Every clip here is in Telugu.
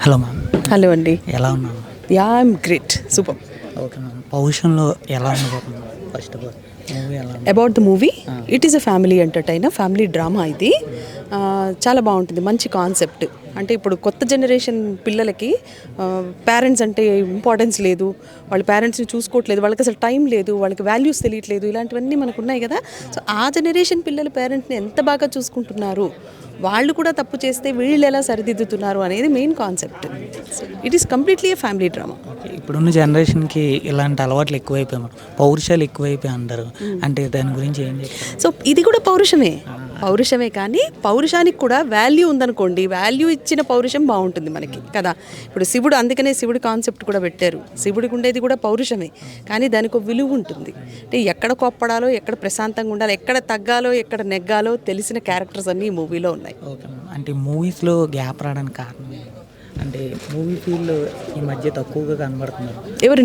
Hello ma'am. హలో అండి. ఎలా ఉన్నాను? I'm great, super. Okay ma'am. పౌరుషంలో ఎలా ఉండబోతుంది ఫస్ట్ ఆఫ్ ఆల్ మూవీ ఎలా ఉంది? About the movie, it is a family entertainer, family drama ఇది. చాలా బాగుంటుంది, మంచి కాన్సెప్ట్. అంటే ఇప్పుడు కొత్త జనరేషన్ పిల్లలకి పేరెంట్స్ అంటే ఇంపార్టెన్స్ లేదు, వాళ్ళ పేరెంట్స్ని చూసుకోవట్లేదు, వాళ్ళకి అసలు టైం లేదు, వాళ్ళకి వాల్యూస్ తెలియట్లేదు, ఇలాంటివన్నీ మనకు ఉన్నాయి కదా. సో ఆ జనరేషన్ పిల్లలు పేరెంట్ని ఎంత బాగా చూసుకుంటున్నారు, వాళ్ళు కూడా తప్పు చేస్తే వీళ్ళు ఎలా సరిదిద్దుతున్నారు అనేది main concept. It is completely A family drama. ఇప్పుడున్న జనరేషన్కి ఇలాంటి అలవాట్లు ఎక్కువైపోయాయి, పౌరుషాలు ఎక్కువైపోయి అంటారు. అంటే దాని గురించి ఏం చెప్తారు? సో ఇది కూడా పౌరుషమే కానీ పౌరుషానికి కూడా వాల్యూ ఉందనుకోండి, వాల్యూ ఇచ్చిన పౌరుషం బాగుంటుంది మనకి కదా. ఇప్పుడు శివుడు, అందుకనే శివుడి కాన్సెప్ట్ కూడా పెట్టారు. శివుడికి ఉండేది కూడా పౌరుషమే, కానీ దానికి ఒక విలువ ఉంటుంది. అంటే ఎక్కడ కొప్పడాలో, ఎక్కడ ప్రశాంతంగా ఉండాలో, ఎక్కడ తగ్గాలో, ఎక్కడ నెగ్గాలో తెలిసిన క్యారెక్టర్స్ అన్నీ ఈ మూవీలో ఉన్నాయి. ఓకే. అంటే మూవీస్లో గ్యాప్ రావడానికి కారణం అంటే మూవీ ఫీల్డ్ ఈ మధ్య తక్కువగా కనబడుతున్నారు. ఎవరు?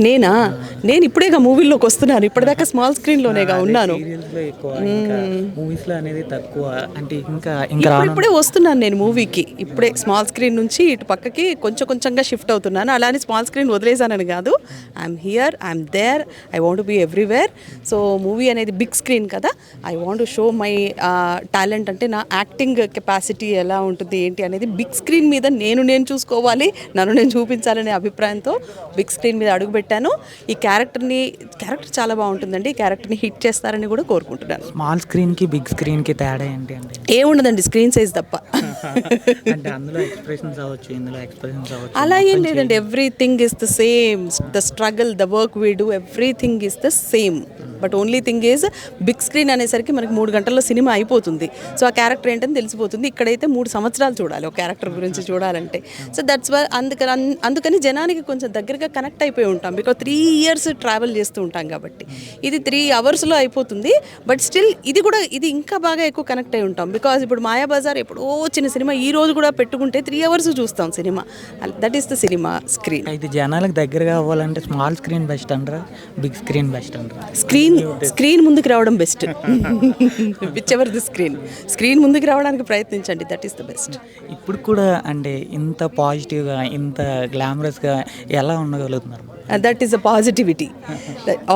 నేను ఇప్పుడేగా మూవీలోకి వస్తున్నాను, ఇప్పటిదాకా స్మాల్ స్క్రీన్లోనేగా ఉన్నాను. సీరియల్స్లో ఎక్కువ, మూవీస్లో అనేది తక్కువ. అంటే ఇంకా ఇప్పుడే వస్తున్నాను నేను మూవీకి. ఇప్పుడే స్మాల్ స్క్రీన్ నుంచి ఇటు పక్కకి కొంచెంగా షిఫ్ట్ అవుతున్నాను. అలానే స్మాల్ స్క్రీన్ వదిలేసానని కాదు, I'm here, I'm there, I want be everywhere. So movie అనేది బిగ్ స్క్రీన్ కదా, I want show my talent. అంటే నా యాక్టింగ్ కెపాసిటీ ఎలా ఉంటుంది ఏంటి అనేది బిగ్ స్క్రీన్ మీద నేను చూసుకోవాలి, నన్ను నేను చూపించాలనే అభిప్రాయంతో బిగ్ స్క్రీన్ మీద అడుగుపెట్టాను. ఈ క్యారెక్టర్ చాలా బాగుంటుందండి. ఈ క్యారెక్టర్ని హిట్ చేస్తారని కూడా కోరుకుంటున్నాను. స్మాల్ స్క్రీన్కి బిగ్ స్క్రీన్కి తేడా ఏంటి అంటే? ఏముండదండి, స్క్రీన్ సైజ్ తప్ప. అంటే అందులో ఎక్స్ప్రెషన్స్ అవ్వచ్చు, ఇందులో ఎక్స్ప్రెషన్స్ అవ్వచ్చు, అలా ఏం లేదండి. Everything is the same. The struggle, the work we do, everything is the same. But only thing is big screen అనేసరికి మనకి 3 గంటల్లో సినిమా అయిపోతుంది. సో ఆ క్యారెక్టర్ ఏంటని తెలిసిపోతుంది. ఇక్కడైతే 3 సంవత్సరాలు చూడాలి ఒక క్యారెక్టర్ గురించి చూడాలంటే. సో దట్స్ వై అందుకని జనానికి కొంచెం దగ్గరగా కనెక్ట్ అయిపోయి ఉంటాం. బికాజ్ 3 years ట్రావెల్ చేస్తూ ఉంటాం కాబట్టి. ఇది 3 hours అయిపోతుంది. బట్ స్టిల్ ఇది ఇంకా బాగా ఎక్కువ కనెక్ట్ అయి ఉంటాం. బికాజ్ ఇప్పుడు మాయాబజార్ ఎప్పుడో వచ్చిన సినిమా ఈ రోజు కూడా పెట్టుకుంటే 3 hours చూస్తాం cinema. That is the cinema screen. అయితే జనాలకు దగ్గరగా అవ్వాలంటే స్మాల్ స్క్రీన్ బెస్ట్ అంటారా, బిగ్ స్క్రీన్ బెస్ట్ అంటారా? స్క్రీన్ ముందుకు రావడం best. Which ever the screen ముందుకు రావడానికి ప్రయత్నించండి, దట్ ఈస్ ద బెస్ట్. ఇప్పుడు కూడా అంటే ఇంత పాజిటివ్గా, ఇంత గ్లామరస్గా ఎలా ఉండగలుగుతున్నారు? That is a positivity.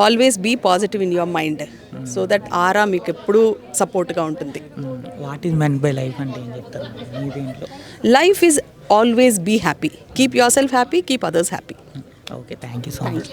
Always be positive in your mind, so that aura మీకు ఎప్పుడూ సపోర్ట్గా ఉంటుంది. What is meant by life అంటే ఏం చెప్తారు మీ దీంట్లో? Life is always be happy. Keep your self happy, keep others happy. Okay, thank you so much.